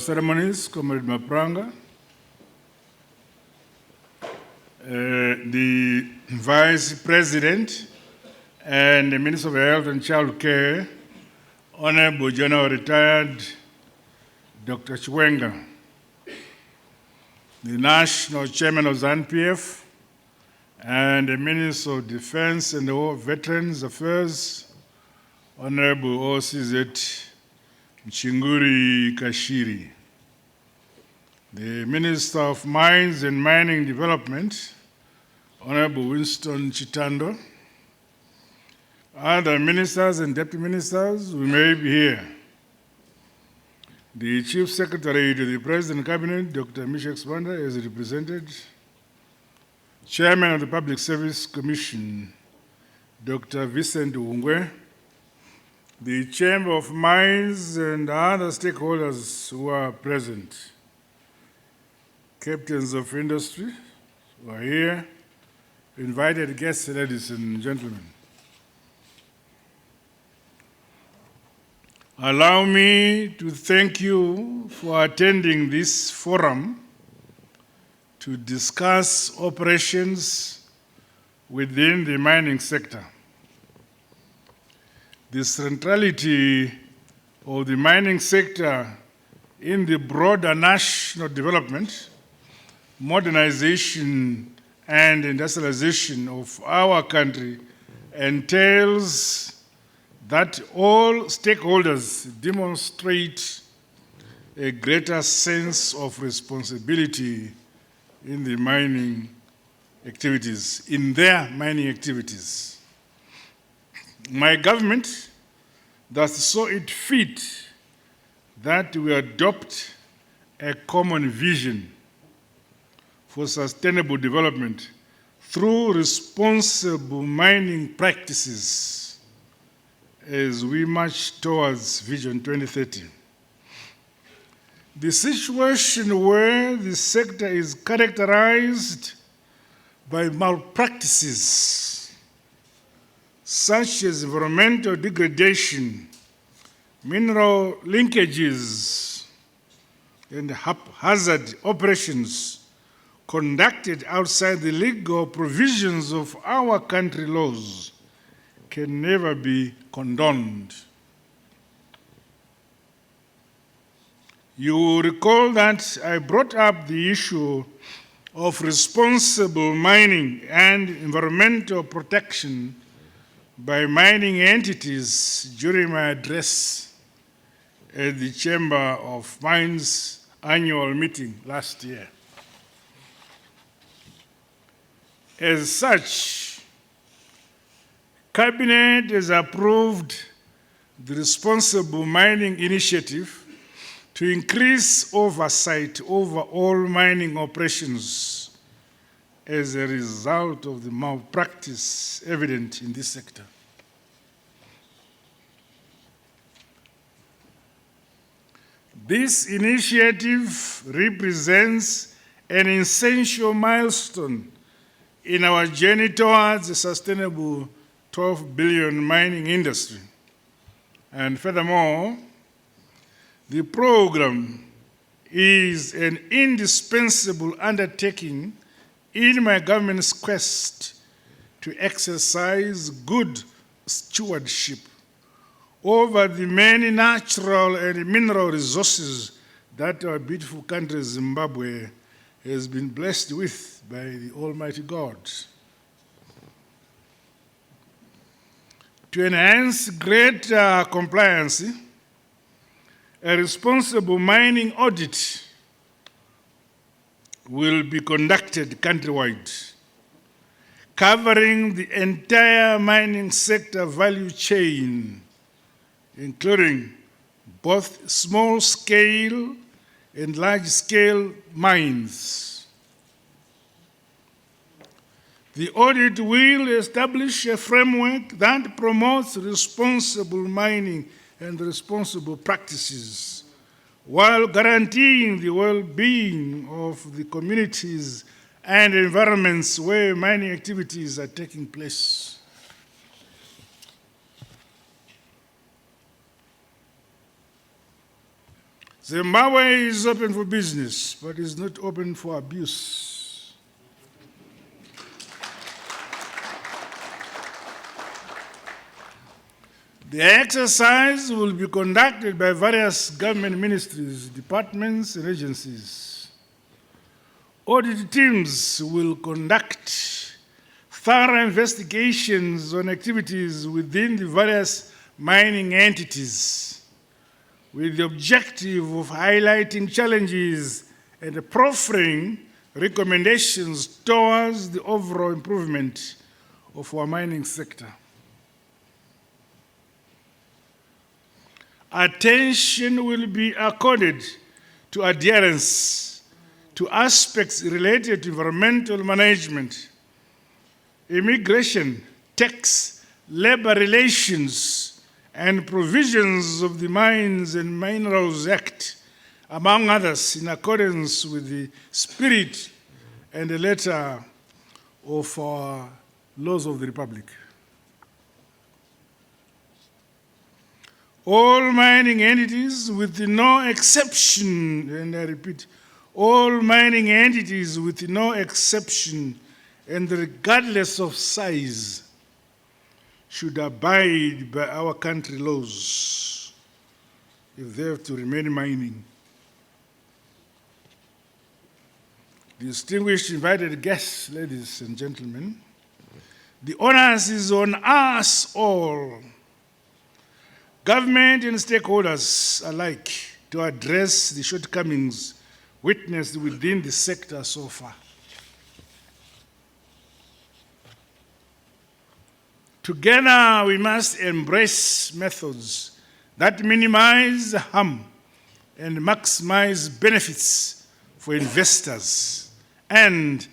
ceremonies, Comrade Mapranga, the Vice President and the Minister of Health and Child Care, Honorable General Retired Dr. Chwenga, the National Chairman of ZANU-PF, and the Minister of Defense and Veterans Affairs, Honorable OCZ Mchinguri Kashiri, the Minister of Mines and Mining Development, Honorable Winston Chitando, other ministers and deputy ministers who may be here, the Chief Secretary to the President Cabinet, Dr. Misha Expander, is represented, Chairman of the Public Service Commission, Dr. Vincent Ungwe, the Chamber of Mines and other stakeholders who are present, captains of industry who are here, invited guests, ladies and gentlemen. Allow me to thank you for attending this forum to discuss operations within the mining sector. The centrality of the mining sector in the broader national development, modernization, and industrialization of our country entails that all stakeholders demonstrate a greater sense of responsibility in the mining activities, in their mining activities. My government thus saw it fit that we adopt a common vision for sustainable development through responsible mining practices as we march towards Vision 2030. The situation where the sector is characterized by malpractices such as environmental degradation, mineral linkages, and haphazard operations conducted outside the legal provisions of our country laws can never be condoned. You will recall that I brought up the issue of responsible mining and environmental protection by mining entities during my address at the Chamber of Mines annual meeting last year. As such, Cabinet has approved the Responsible Mining Initiative to increase oversight over all mining operations as a result of the malpractice evident in this sector. This initiative represents an essential milestone in our journey towards a sustainable 12 billion mining industry. And furthermore, the program is an indispensable undertaking in my government's quest to exercise good stewardship over the many natural and mineral resources that our beautiful country Zimbabwe has been blessed with by the Almighty God. To enhance greater compliance, a responsible mining audit will be conducted countrywide, covering the entire mining sector value chain, including both small-scale and large-scale mines. The audit will establish a framework that promotes responsible mining and responsible practices, while guaranteeing the well-being of the communities and environments where mining activities are taking place. Zimbabwe is open for business, but is not open for abuse. The exercise will be conducted by various government ministries, departments, and agencies. Audit teams will conduct thorough investigations on activities within the various mining entities, with the objective of highlighting challenges and proffering recommendations towards the overall improvement of our mining sector. Attention will be accorded to adherence to aspects related to environmental management, immigration, tax, labor relations, and provisions of the Mines and Minerals Act, among others, in accordance with the spirit and the letter of our laws of the Republic. All mining entities, with no exception, and I repeat, all mining entities with no exception and regardless of size, should abide by our country laws if they have to remain mining. Distinguished invited guests, ladies and gentlemen, the onus is on us all, government and stakeholders alike, to address the shortcomings witnessed within the sector so far. Together, we must embrace methods that minimize harm and maximize benefits for investors and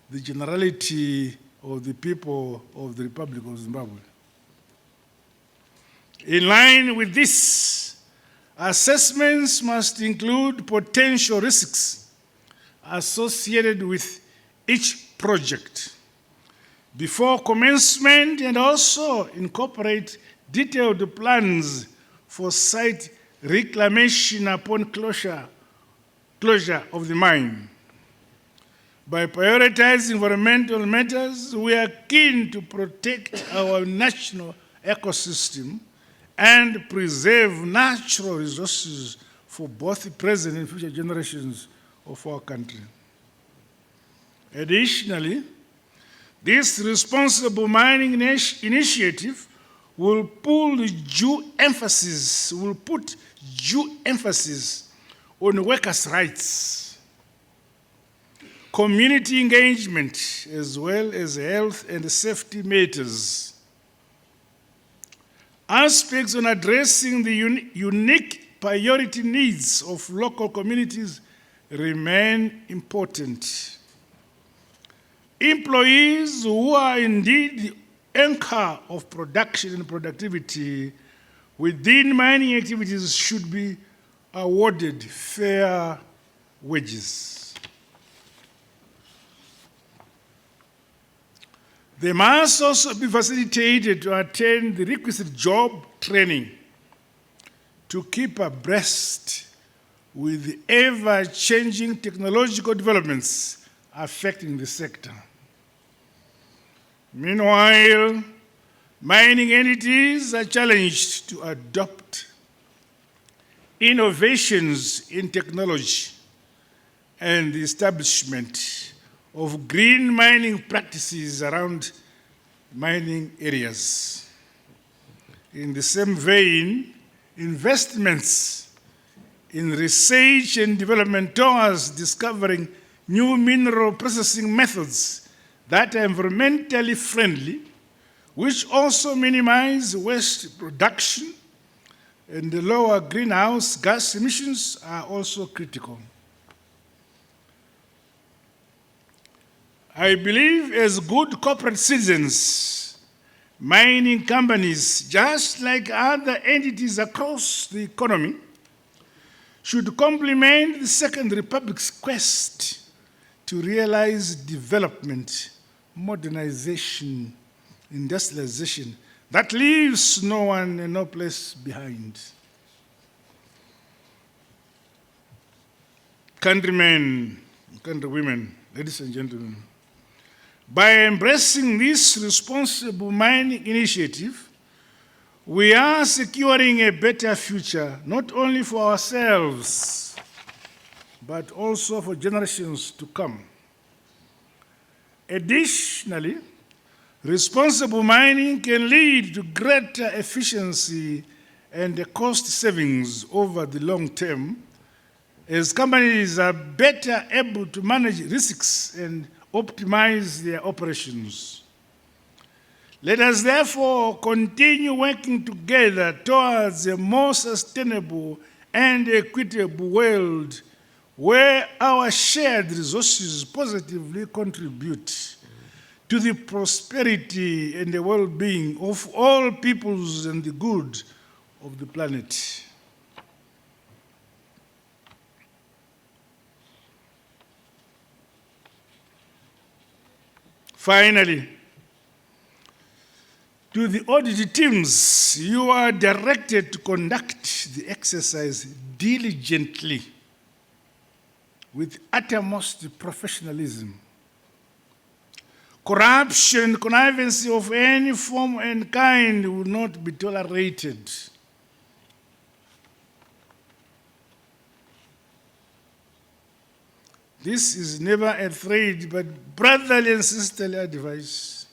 the generality of the people of the Republic of Zimbabwe. In line with this, assessments must include potential risks associated with each project before commencement, and also incorporate detailed plans for site reclamation upon closure of the mine. By prioritizing environmental matters, we are keen to protect our national ecosystem and preserve natural resources for both the present and future generations of our country. Additionally, this responsible mining initiative will put due emphasis on workers' rights, community engagement, as well as health and safety matters. Aspects on addressing the unique priority needs of local communities remain important. Employees who are indeed the anchor of production and productivity within mining activities should be awarded fair wages. They must also be facilitated to attend the requisite job training to keep abreast with the ever-changing technological developments affecting the sector. Meanwhile, mining entities are challenged to adopt innovations in technology and the establishment of green mining practices around mining areas. In the same vein, investments in research and development towards discovering new mineral processing methods that are environmentally friendly, which also minimize waste production and lower greenhouse gas emissions, are also critical. I believe, as good corporate citizens, mining companies, just like other entities across the economy, should complement the Second Republic's quest to realize development, modernization, industrialization that leaves no one and no place behind. countrymen, countrywomen, ladies and gentlemen, by embracing this responsible mining initiative, we are securing a better future, not only for ourselves, but also for generations to come. Additionally, responsible mining can lead to greater efficiency and cost savings over the long term, as companies are better able to manage risks and optimize their operations. Let us therefore continue working together towards a more sustainable and equitable world where our shared resources positively contribute to the prosperity and the well-being of all peoples and the good of the planet. Finally, to the audit teams, you are directed to conduct the exercise diligently with uttermost professionalism. Corruption and connivance of any form and kind will not be tolerated. This is never a threat, but brotherly and sisterly advice.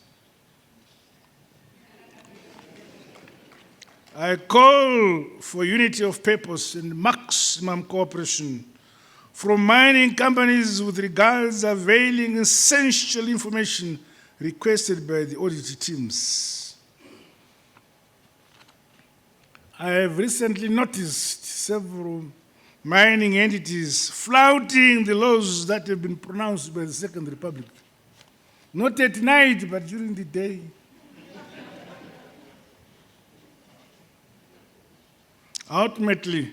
I call for unity of purpose and maximum cooperation from mining companies with regards availing essential information requested by the audit teams. I have recently noticed several mining entities flouting the laws that have been pronounced by the Second Republic, not at night, but during the day. Ultimately,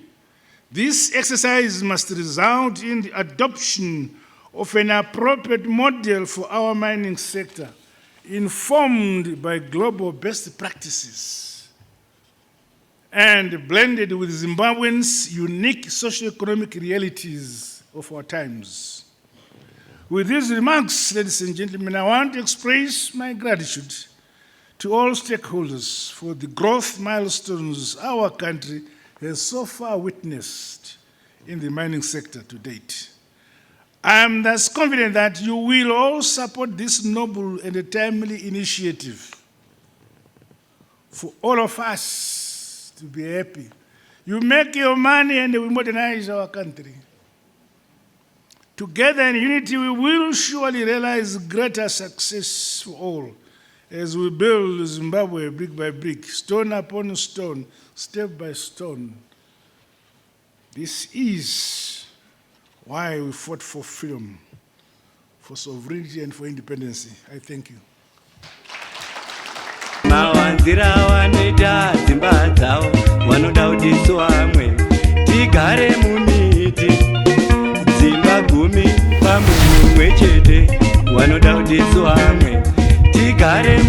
this exercise must result in the adoption of an appropriate model for our mining sector, informed by global best practices and blended with Zimbabweans' unique socioeconomic realities of our times. With these remarks, ladies and gentlemen, I want to express my gratitude to all stakeholders for the growth milestones our country has so far witnessed in the mining sector to date. I am thus confident that you will all support this noble and timely initiative for all of us to be happy. You make your money and we modernize our country. Together in unity, we will surely realize greater success for all as we build Zimbabwe brick by brick, stone upon stone, step by stone. This is why we fought for freedom, for sovereignty, and for independence. I thank you. Mawanzira wanoita dzimba dzavo vanoda kuti vamwe tigare mumiti dzimba 10 pamunhu umwe chete vanoda kuti vamwe tigare